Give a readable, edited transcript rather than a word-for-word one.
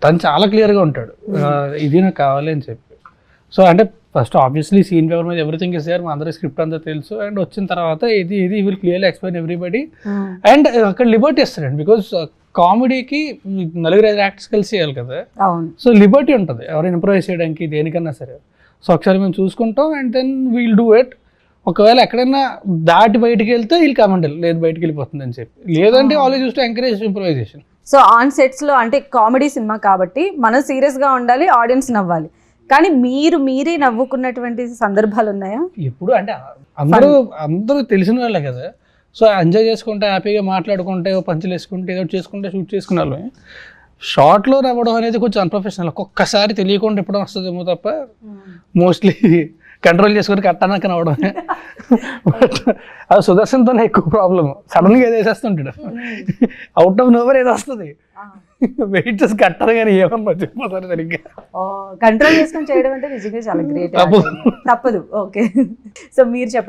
తను చాలా క్లియర్గా ఉంటాడు, ఇది నాకు కావాలి అని చెప్పి. సో అంటే ఫస్ట్ ఆబ్వియస్లీ సీన్ పేపర్ మీద ఎవ్రీథింగ్ ఇస్ దేర్, మా అందరి స్క్రిప్ట్ అంతా తెలుసు. అండ్ వచ్చిన తర్వాత ఇది will clearly explain everybody. And అక్కడ లిబర్టీ ఇస్తాడండి, బికాస్ కామెడీకి 4-5 యాక్టర్స్ కలిసి చేయాలి కదా. సో లిబర్టీ ఉంటుంది ఎవరైనా ఇంప్రూవైజ్ చేయడానికి దేనికన్నా సరే. సో ఒకసారి మేము చూసుకుంటాం and then we'll do it. ఒకవేళ ఎక్కడైనా దాటి బయటికి వెళ్తే వీళ్ళు కమెంట్ లేదు బయటికి వెళ్ళిపోతుంది అని చెప్పి, లేదంటే always use to encourage improvisation. So on sets లో అంటే కామెడీ సినిమా కాబట్టి మనం సీరియస్ గా ఉండాలి, ఆడియన్స్ నవ్వాలి. కానీ మీరే నవ్వుకున్నటువంటి సందర్భాలు ఉన్నాయా? ఇప్పుడు అంటే అందరూ తెలిసిన వాళ్ళే కదా. సో ఎంజాయ్ చేసుకుంటే హ్యాపీగా మాట్లాడుకుంటే పంచులు వేసుకుంటే ఏదో చేసుకుంటే షూట్ చేసుకునే వాళ్ళమే. షార్ట్లో నవ్వడం అనేది కొంచెం అన్ప్రొఫెషనల్. ఒక్కొక్కసారి తెలియకుండా ఎప్పుడో వస్తుందేమో తప్ప మోస్ట్లీ కంట్రోల్ చేసుకుని కట్టానక్క నవ్వడమే. బట్ అది సుదర్శన్తోనే ఎక్కువ ప్రాబ్లమ్. సడన్గా ఏదో వేసేస్తుంటాడు, అవుట్ ఆఫ్ నోవర్ ఏదో వస్తుంది, వెయిట్ చేసి కట్టాలి కానీ ఏమన్నా చెప్పిపోతారు సరిగ్గా. కంట్రోల్ చేసుకొని చేయడం అంటే నిజంగా చాలా గ్రేట్. తప్పదు. ఓకే, సో మీరు చెప్పండి.